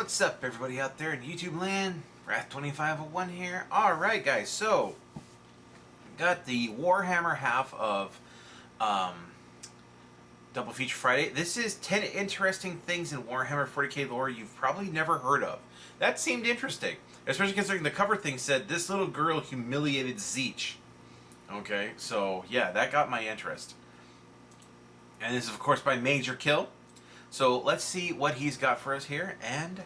What's up, everybody out there in YouTube land? Wrath2501 here. Alright, guys, so got the Warhammer half of Double Feature Friday. This is 10 interesting things in Warhammer 40k lore you've probably never heard of. That seemed interesting, especially considering the cover thing said this little girl humiliated Zeech. Okay, so yeah, that got my interest. And this is, of course, by Major Kill. So let's see what he's got for us here, and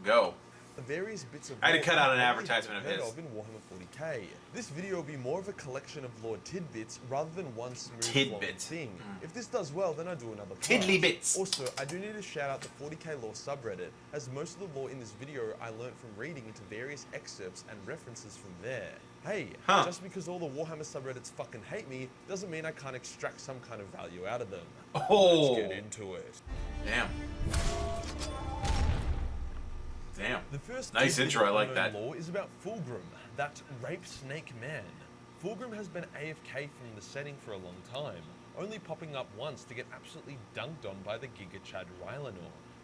go. The various bits of I had to cut out an advertisement of his. In Warhammer 40k. This video will be more of a collection of lore tidbits rather than one smooth Tidbits. thing. If this does well, then I do another part. Tiddly bits. Also, I do need to shout out the 40k lore subreddit, as most of the lore in this video I learnt from reading into various excerpts and references from there. Hey, just because all the Warhammer subreddits fucking hate me, doesn't mean I can't extract some kind of value out of them. Oh! Let's get into it. Damn. Damn. The first nice intro, I like that. Lore is about Fulgrim, that rape snake man. Fulgrim has been AFK from the setting for a long time, only popping up once to get absolutely dunked on by the Giga Chad Rylanor.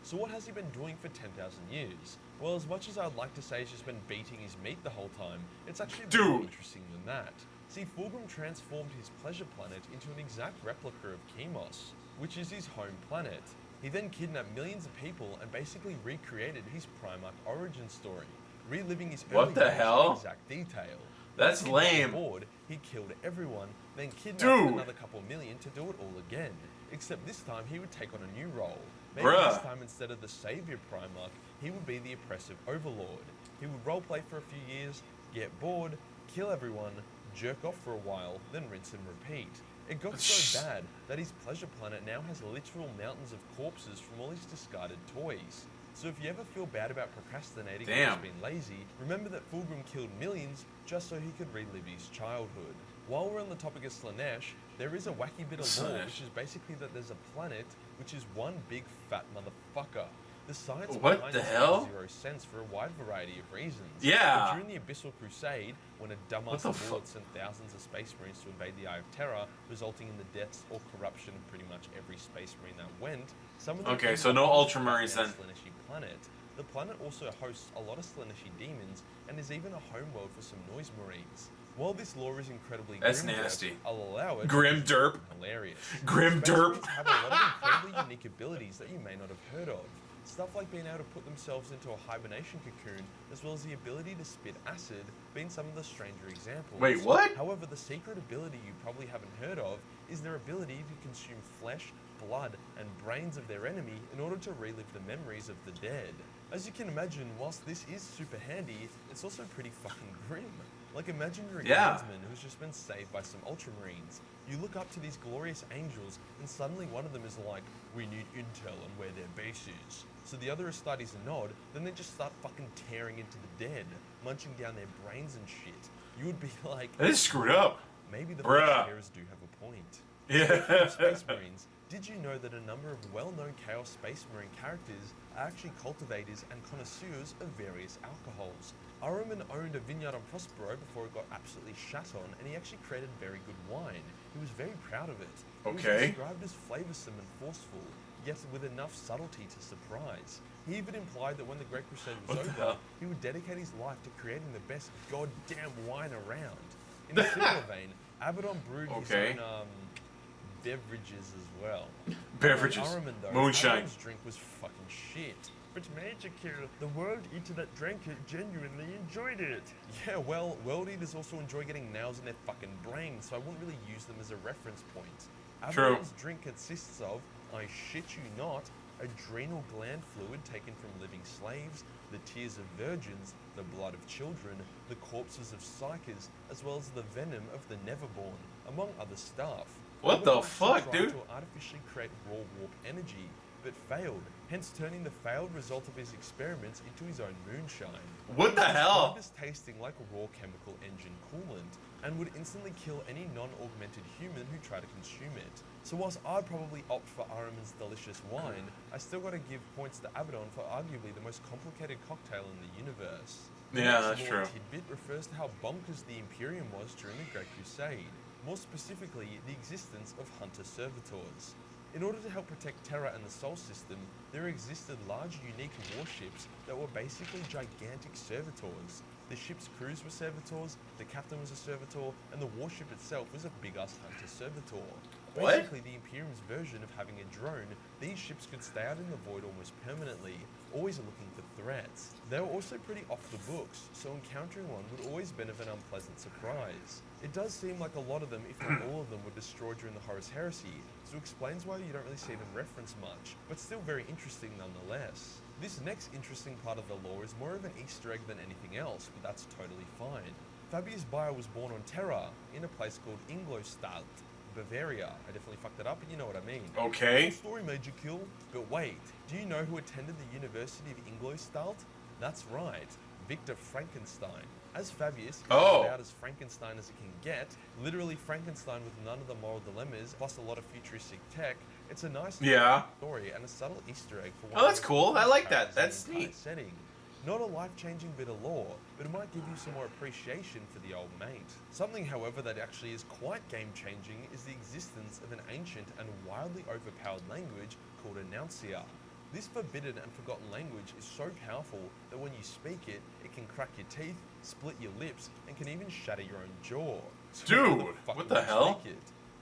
So what has he been doing for 10,000 years? Well, as much as I'd like to say he's just been beating his meat the whole time, it's actually more interesting than that. See, Fulgrim transformed his pleasure planet into an exact replica of Chemos, which is his home planet. He then kidnapped millions of people and basically recreated his Primarch origin story, reliving his early days in exact detail. That's lame. Bored, he killed everyone, then kidnapped another couple million to do it all again. Except this time he would take on a new role. Maybe this time instead of the savior Primarch, he would be the oppressive overlord. He would roleplay for a few years, get bored, kill everyone, jerk off for a while, then rinse and repeat. It got so bad that his pleasure planet now has literal mountains of corpses from all his discarded toys. So if you ever feel bad about procrastinating or just being lazy, remember that Fulgrim killed millions just so he could relive his childhood. While we're on the topic of Slaanesh, there is a wacky bit of lore, which is basically that there's a planet which is one big fat motherfucker. The science behind this makes zero sense for a wide variety of reasons. Yeah. But during the Abyssal Crusade, when a dumbass lord sent thousands of space marines to invade the Eye of Terror, resulting in the deaths or corruption of pretty much every space marine that went, some of them so no Ultramarines then. Slaaneshi planet. The planet also hosts a lot of Slaaneshi demons and is even a homeworld for some noise marines. While this lore is incredibly nasty. I'll allow it. Grim Derp. Hilarious. Grim Derp. Space marines have a lot of incredibly unique abilities that you may not have heard of. Stuff like being able to put themselves into a hibernation cocoon, as well as the ability to spit acid, being some of the stranger examples. Wait, what? However, the secret ability you probably haven't heard of is their ability to consume flesh, blood, and brains of their enemy in order to relive the memories of the dead. As you can imagine, whilst this is super handy, it's also pretty fucking grim. Like, imagine you're a guardsman who's just been saved by some ultramarines. You look up to these glorious angels, and suddenly one of them is like, "We need intel on where their base is." So the other studies a nod, then they just start fucking tearing into the dead, munching down their brains and shit. You would be like, that is screwed up. Maybe the Flesh do have a point. Yeah. Space Marines, did you know that a number of well-known Chaos Space Marine characters are actually cultivators and connoisseurs of various alcohols? Ahriman owned a vineyard on Prospero before it got absolutely shat on, and he actually created very good wine. He was very proud of it. It was described as flavoursome and forceful, yet with enough subtlety to surprise. He even implied that when the Great Crusade was over, he would dedicate his life to creating the best goddamn wine around. In a similar vein, Abaddon brewed his own beverages as well. Beverages. Moonshine. Abaddon's drink was fucking shit. But Major Kill, the world eater that drank it genuinely enjoyed it. Yeah, well, world eaters also enjoy getting nails in their fucking brains, so I wouldn't really use them as a reference point. Abaddon's drink consists of, I shit you not, adrenal gland fluid taken from living slaves, the tears of virgins, the blood of children, the corpses of psychers, as well as the venom of the neverborn, among other stuff. What the fuck, dude? To artificially create raw warp energy, but failed, hence turning the failed result of his experiments into his own moonshine. What the hell? It was tasting like a raw chemical engine coolant, and would instantly kill any non-augmented human who tried to consume it. So whilst I'd probably opt for Ahriman's delicious wine, I still gotta give points to Abaddon for arguably the most complicated cocktail in the universe. Yeah, that's true. Tidbit refers to how bonkers the Imperium was during the Great Crusade, more specifically the existence of Hunter Servitors. In order to help protect Terra and the Sol system, there existed large unique warships that were basically gigantic servitors. The ship's crews were servitors, the captain was a servitor, and the warship itself was a big-ass hunter servitor. What? Basically, the Imperium's version of having a drone, these ships could stay out in the void almost permanently, always looking for threats. They were also pretty off the books, so encountering one would always been of an unpleasant surprise. It does seem like a lot of them, if not all of them, were destroyed during the Horus Heresy, so it explains why you don't really see them referenced much, but still very interesting nonetheless. This next interesting part of the lore is more of an Easter egg than anything else, but that's totally fine. Fabius Bayer was born on Terra, in a place called Ingolstadt, Bavaria. I definitely fucked it up, but you know what I mean. Okay. Cool story, Major Kill. But wait, do you know who attended the University of Ingolstadt? That's right, Victor Frankenstein. As Fabius, he's about as Frankenstein as it can get, literally Frankenstein with none of the moral dilemmas, plus a lot of futuristic tech. It's a nice story and a subtle Easter egg for one. Oh, that's cool. I like that. That's neat. Setting. Not a life-changing bit of lore, but it might give you some more appreciation for the old mate. Something, however, that actually is quite game-changing is the existence of an ancient and wildly overpowered language called Announcia. This forbidden and forgotten language is so powerful that when you speak it, it can crack your teeth, split your lips, and can even shatter your own jaw. So dude, what the hell?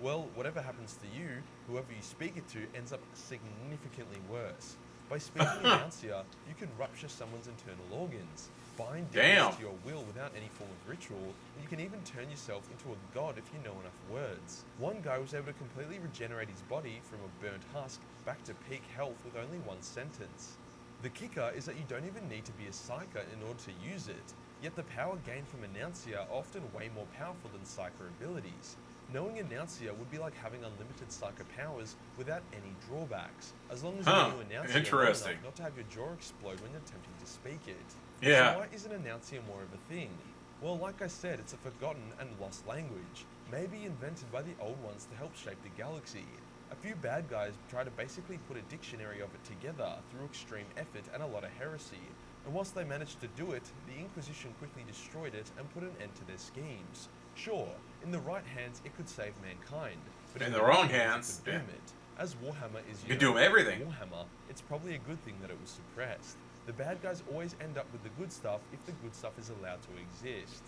Well, whatever happens to you, whoever you speak it to ends up significantly worse. By speaking Announcia, you can rupture someone's internal organs, bind demons to your will without any form of ritual, and you can even turn yourself into a god if you know enough words. One guy was able to completely regenerate his body from a burnt husk back to peak health with only one sentence. The kicker is that you don't even need to be a psyker in order to use it, yet the power gained from Announcia are often way more powerful than psyker abilities. Knowing Announcia would be like having unlimited psyker powers without any drawbacks, as long as you knew Announcia well enough not to have your jaw explode when attempting to speak it. Yeah. So why isn't Announcia more of a thing? Well, like I said, it's a forgotten and lost language, maybe invented by the old ones to help shape the galaxy. A few bad guys try to basically put a dictionary of it together through extreme effort and a lot of heresy, and once they managed to do it, the Inquisition quickly destroyed it and put an end to their schemes. Sure, in the right hands it could save mankind, but in the wrong hands, it could doom it. As Warhammer is you doom everything. Warhammer, it's probably a good thing that it was suppressed. The bad guys always end up with the good stuff if the good stuff is allowed to exist.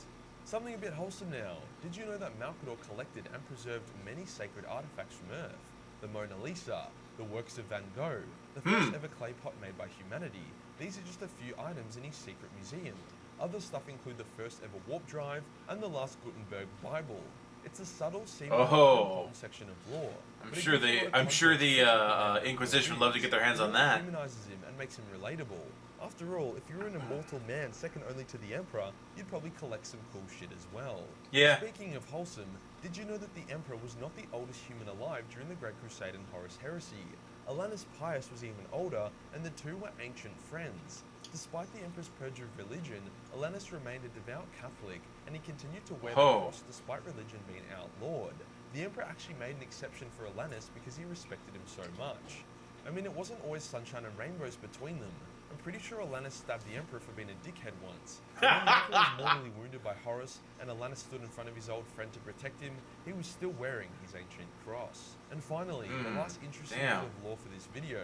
Something a bit wholesome now. Did you know that Malkador collected and preserved many sacred artifacts from Earth? The Mona Lisa, the works of Van Gogh, the first ever clay pot made by humanity. These are just a few items in his secret museum. Other stuff include the first ever warp drive and the last Gutenberg Bible. It's a subtle, seemingly section of lore. I'm sure the Inquisition would love to get their hands on that. It humanizes him and makes him relatable. After all, if you're an immortal man second only to the Emperor, you'd probably collect some cool shit as well. Yeah. Speaking of wholesome, did you know that the Emperor was not the oldest human alive during the Great Crusade and Horus Heresy? Alanus Pius was even older, and the two were ancient friends. Despite the Emperor's purge of religion, Alanus remained a devout Catholic, and he continued to wear the cross despite religion being outlawed. The Emperor actually made an exception for Alanus because he respected him so much. I mean, it wasn't always sunshine and rainbows between them. I'm pretty sure Alanus stabbed the Emperor for being a dickhead once. When the Emperor was mortally wounded by Horus, and Alanus stood in front of his old friend to protect him, he was still wearing his ancient cross. And finally, the last interesting bit of lore for this video.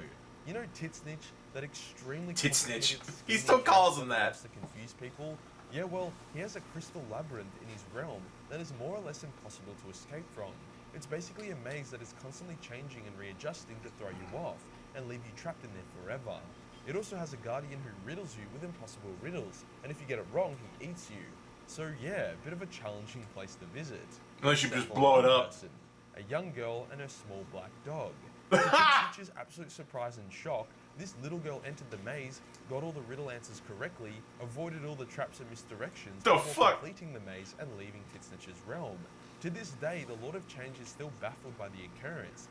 You know Titsnitch, that extremely Titsnitch. He still calls him that. To confuse people. Yeah, well, he has a crystal labyrinth in his realm that is more or less impossible to escape from. It's basically a maze that is constantly changing and readjusting to throw you off and leave you trapped in there forever. It also has a guardian who riddles you with impossible riddles, and if you get it wrong, he eats you. So yeah, a bit of a challenging place to visit. Unless you just blow it up. A young girl and her small black dog. To Titsnitch's absolute surprise and shock, this little girl entered the maze, got all the riddle answers correctly, avoided all the traps and misdirections before completing the maze and leaving Titsnitch's realm. To this day, the Lord of Change is still baffled by the occurrence.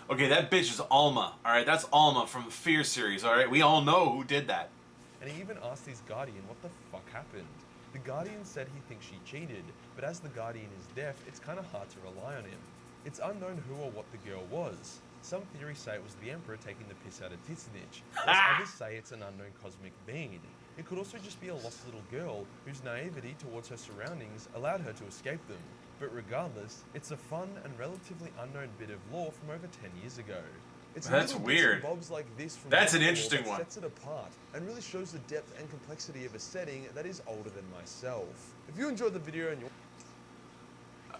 Okay, that bitch is Alma. Alright, that's Alma from the Fear series, alright? We all know who did that. And he even asked his guardian what the fuck happened. The guardian said he thinks she cheated, but as the guardian is deaf, it's kinda hard to rely on him. It's unknown who or what the girl was. Some theories say it was the Emperor taking the piss out of Titsnitch, while others say it's an unknown cosmic being. It could also just be a lost little girl whose naivety towards her surroundings allowed her to escape them. But regardless, it's a fun and relatively unknown bit of lore from over 10 years ago. It's That's little weird. bits and bobs like this from That's an Warhammer interesting that one. sets it apart and really shows the depth and complexity of a setting that is older than myself. If you enjoyed the video and you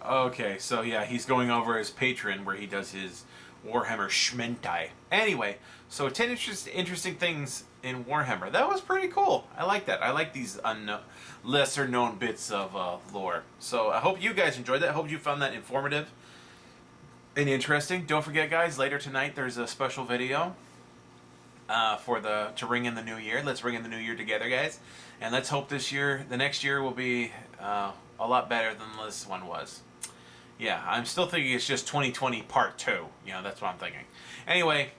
Okay, so yeah, he's going over his Patreon where he does his Warhammer Schmentai. Anyway, so 10 interesting things in Warhammer. That was pretty cool. I like that. I like these lesser known bits of lore. So I hope you guys enjoyed that. I hope you found that informative and interesting. Don't forget, guys, later tonight there's a special video to ring in the new year. Let's ring in the new year together, guys. And let's hope the next year will be a lot better than this one was. Yeah, I'm still thinking it's just 2020 part 2. You know, that's what I'm thinking. Anyway,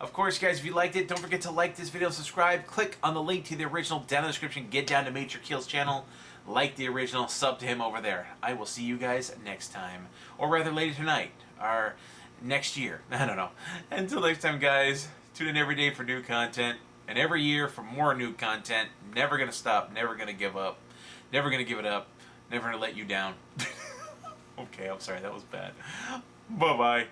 of course, guys, if you liked it, don't forget to like this video, subscribe, click on the link to the original down in the description, get down to Major Keel's channel, like the original, sub to him over there. I will see you guys next time, or rather later tonight, or next year. I don't know. Until next time, guys, tune in every day for new content, and every year for more new content. Never gonna stop, never gonna give up, never gonna give it up, never gonna let you down. Okay, I'm sorry, that was bad. Bye-bye.